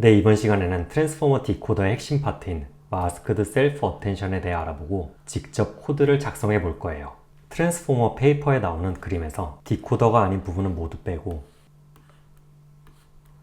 네, 이번 시간에는 트랜스포머 디코더의 핵심 파트인 마스크드 셀프 어텐션에 대해 알아보고 직접 코드를 작성해 볼 거예요. 트랜스포머 페이퍼에 나오는 그림에서 디코더가 아닌 부분은 모두 빼고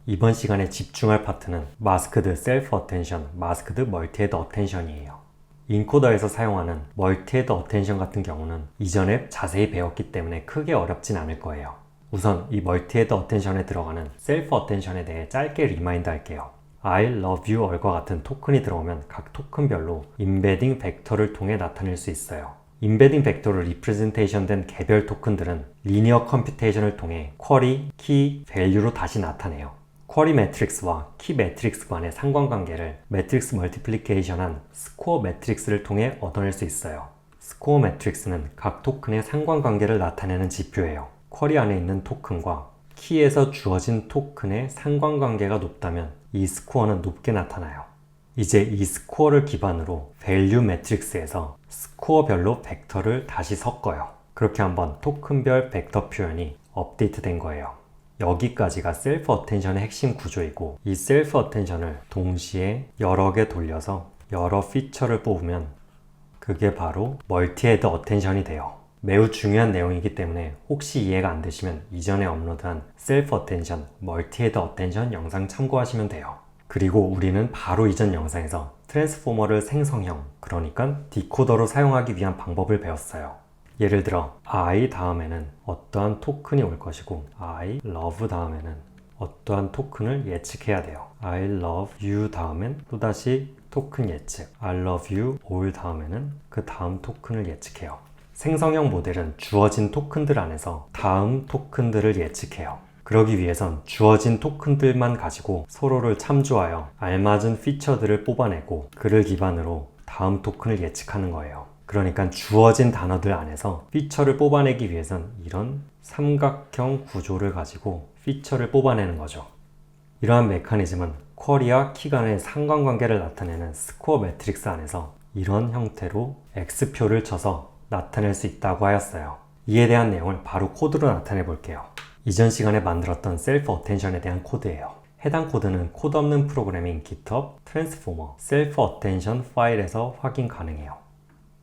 이번 시간에 집중할 파트는 마스크드 셀프 어텐션, 마스크드 멀티헤드 어텐션이에요. 인코더에서 사용하는 멀티헤드 어텐션 같은 경우는 이전에 자세히 배웠기 때문에 크게 어렵진 않을 거예요. 우선 이 멀티헤드 어텐션에 들어가는 셀프 어텐션에 대해 짧게 리마인드 할게요. I love you all과 같은 토큰이 들어오면 각 토큰별로 인베딩 벡터를 통해 나타낼 수 있어요. 인베딩 벡터로 리프레젠테이션 된 개별 토큰들은 리니어 컴퓨테이션을 통해 쿼리, 키, 밸류로 다시 나타내요. 쿼리 매트릭스와 키 매트릭스 간의 상관관계를 매트릭스 멀티플리케이션한 스코어 매트릭스를 통해 얻어낼 수 있어요. 스코어 매트릭스는 각 토큰의 상관관계를 나타내는 지표예요. 쿼리 안에 있는 토큰과 키에서 주어진 토큰의 상관관계가 높다면 이 스코어는 높게 나타나요. 이제 이 스코어를 기반으로 밸류 매트릭스에서 스코어별로 벡터를 다시 섞어요. 그렇게 한번 토큰별 벡터 표현이 업데이트된 거예요. 여기까지가 셀프 어텐션의 핵심 구조이고, 이 셀프 어텐션을 동시에 여러 개 돌려서 여러 피처를 뽑으면 그게 바로 멀티헤드 어텐션이 돼요. 매우 중요한 내용이기 때문에 혹시 이해가 안 되시면 이전에 업로드한 셀프 어텐션, 멀티헤드 어텐션 영상 참고하시면 돼요. 그리고 우리는 바로 이전 영상에서 트랜스포머를 생성형, 그러니까 디코더로 사용하기 위한 방법을 배웠어요. 예를 들어 I 다음에는 어떠한 토큰이 올 것이고 I love 다음에는 어떠한 토큰을 예측해야 돼요. I love you 다음엔 또다시 토큰 예측, I love you all 다음에는 그 다음 토큰을 예측해요. 생성형 모델은 주어진 토큰들 안에서 다음 토큰들을 예측해요. 그러기 위해선 주어진 토큰들만 가지고 서로를 참조하여 알맞은 피처들을 뽑아내고 그를 기반으로 다음 토큰을 예측하는 거예요. 그러니까 주어진 단어들 안에서 피처를 뽑아내기 위해선 이런 삼각형 구조를 가지고 피처를 뽑아내는 거죠. 이러한 메커니즘은 쿼리와 키 간의 상관관계를 나타내는 스코어 매트릭스 안에서 이런 형태로 X표를 쳐서 나타낼 수 있다고 하였어요. 이에 대한 내용을 바로 코드로 나타내 볼게요. 이전 시간에 만들었던 셀프 어텐션에 대한 코드예요. 해당 코드는 코드 없는 프로그래밍 GitHub Transformer 셀프 어텐션 파일에서 확인 가능해요.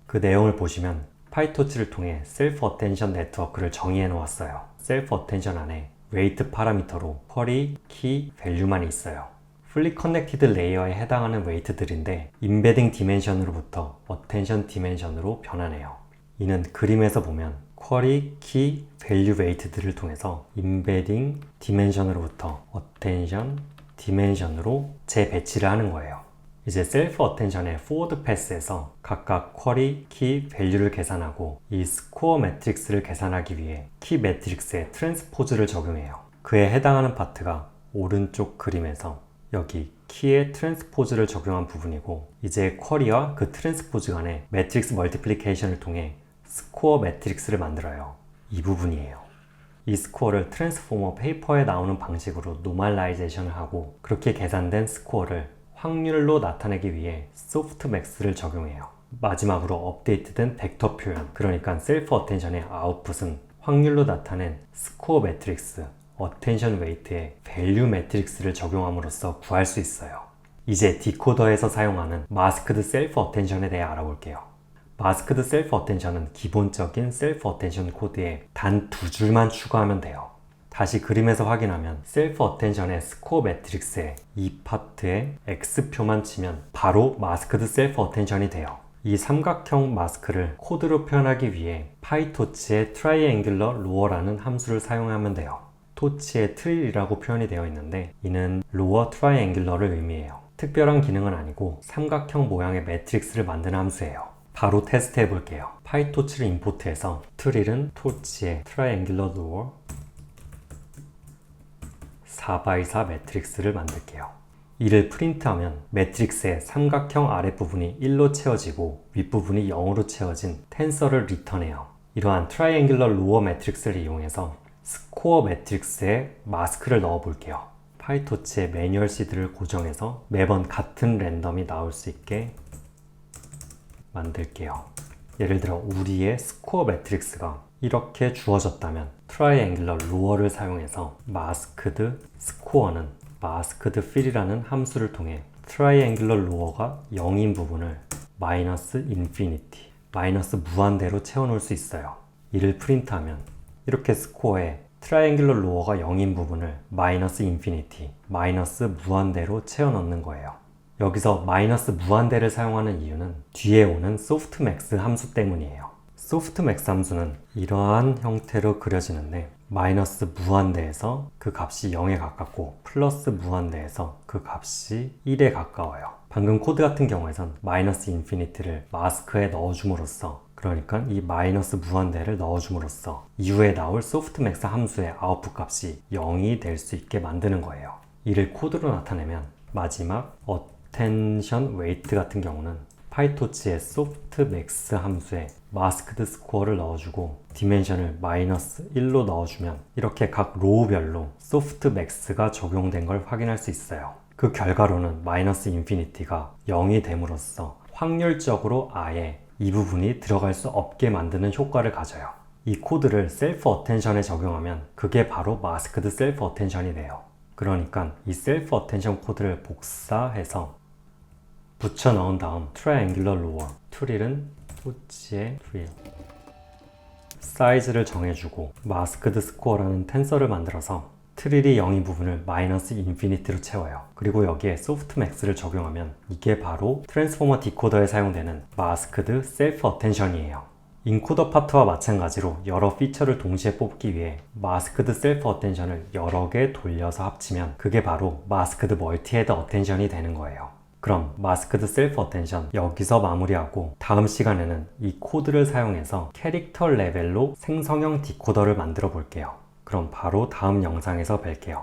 그 내용을 보시면 파이토치를 통해 셀프 어텐션 네트워크를 정의해 놓았어요. 셀프 어텐션 안에 웨이트 파라미터로 쿼리, 키, 밸류만 있어요. 풀리 커넥티드 레이어에 해당하는 웨이트들인데 인베딩 디멘션으로부터 어텐션 디멘션으로 변하네요. 이는 그림에서 보면 쿼리, 키, 밸류 웨이트들을 통해서 인베딩 디멘션으로부터 어텐션 디멘션으로 재배치를 하는 거예요. 이제 셀프 어텐션의 포워드 패스에서 각각 쿼리, 키, 밸류를 계산하고 이 스코어 매트릭스를 계산하기 위해 키 매트릭스에 트랜스포즈를 적용해요. 그에 해당하는 파트가 오른쪽 그림에서 여기 키에 트랜스포즈를 적용한 부분이고, 이제 쿼리와 그 트랜스포즈 간의 매트릭스 멀티플리케이션을 통해 스코어 매트릭스를 만들어요. 이 부분이에요. 이 스코어를 트랜스포머 페이퍼에 나오는 방식으로 노멀라이제이션을 하고 그렇게 계산된 스코어를 확률로 나타내기 위해 소프트맥스를 적용해요. 마지막으로 업데이트된 벡터 표현, 그러니까 셀프 어텐션의 아웃풋은 확률로 나타낸 스코어 매트릭스, 어텐션 웨이트에 밸류 매트릭스를 적용함으로써 구할 수 있어요. 이제 디코더에서 사용하는 마스크드 셀프 어텐션에 대해 알아볼게요. 마스크드 셀프 어텐션은 기본적인 셀프 어텐션 코드에 단 2줄만 추가하면 돼요. 다시 그림에서 확인하면 셀프 어텐션의 스코어 매트릭스에 이 파트에 X표만 치면 바로 마스크드 셀프 어텐션이 돼요. 이 삼각형 마스크를 코드로 표현하기 위해 파이토치의 트라이앵귤러 로어라는 함수를 사용하면 돼요. 토치의 트릴이라고 표현이 되어 있는데 이는 로어 트라이앵귤러를 의미해요. 특별한 기능은 아니고 삼각형 모양의 매트릭스를 만드는 함수예요. 바로 테스트 해볼게요. 파이토치를 임포트해서 트릴은 토치의 트라이앵귤러 로어 4x4 매트릭스를 만들게요. 이를 프린트하면 매트릭스의 삼각형 아랫부분이 1로 채워지고 윗부분이 0으로 채워진 텐서를 리턴해요. 이러한 트라이앵귤러 로어 매트릭스를 이용해서 스코어 매트릭스에 마스크를 넣어 볼게요. 파이토치의 매뉴얼 시드를 고정해서 매번 같은 랜덤이 나올 수 있게 만들게요. 예를 들어 우리의 스코어 매트릭스가 이렇게 주어졌다면 트라이앵귤러 로어를 사용해서 마스크드 스코어는 masked fill이라는 함수를 통해 triangular rower가 0인 부분을 마이너스 인피니티, 마이너스 무한대로 채워놓을 수 있어요. 이를 프린트하면 이렇게 스코어에 트라이앵글러 로어가 0인 부분을 마이너스 인피니티, 마이너스 무한대로 채워넣는 거예요. 여기서 마이너스 무한대를 사용하는 이유는 뒤에 오는 softmax 함수 때문이에요. softmax 함수는 이러한 형태로 그려지는데 마이너스 무한대에서 그 값이 0에 가깝고 플러스 무한대에서 그 값이 1에 가까워요. 방금 코드 같은 경우에선 마이너스 인피니티를 마스크에 넣어줌으로써, 그러니까 이 마이너스 무한대를 넣어줌으로써 이후에 나올 소프트맥스 함수의 아웃풋 값이 0이 될 수 있게 만드는 거예요. 이를 코드로 나타내면 마지막 attention weight 같은 경우는 파이토치의 softmax 함수에 masked score를 넣어주고 디멘션을 마이너스 1로 넣어주면 이렇게 각 로우별로 softmax가 적용된 걸 확인할 수 있어요. 그 결과로는 마이너스 인피니티가 0이 됨으로써 확률적으로 아예 이 부분이 들어갈 수 없게 만드는 효과를 가져요. 이 코드를 셀프 어텐션에 적용하면 그게 바로 마스크드 셀프 어텐션이 돼요. 그러니까 이 셀프 어텐션 코드를 복사해서 붙여 넣은 다음 트라이앵글러 로어, 트릴은 토치의 트릴, 사이즈를 정해주고 마스크드 스코어라는 텐서를 만들어서 트릴이 0인 부분을 마이너스 인피니티로 채워요. 그리고 여기에 소프트맥스를 적용하면 이게 바로 트랜스포머 디코더에 사용되는 마스크드 셀프 어텐션이에요. 인코더 파트와 마찬가지로 여러 피처를 동시에 뽑기 위해 마스크드 셀프 어텐션을 여러 개 돌려서 합치면 그게 바로 마스크드 멀티헤드 어텐션이 되는 거예요. 그럼 마스크드 셀프 어텐션 여기서 마무리하고 다음 시간에는 이 코드를 사용해서 캐릭터 레벨로 생성형 디코더를 만들어 볼게요. 그럼 바로 다음 영상에서 뵐게요.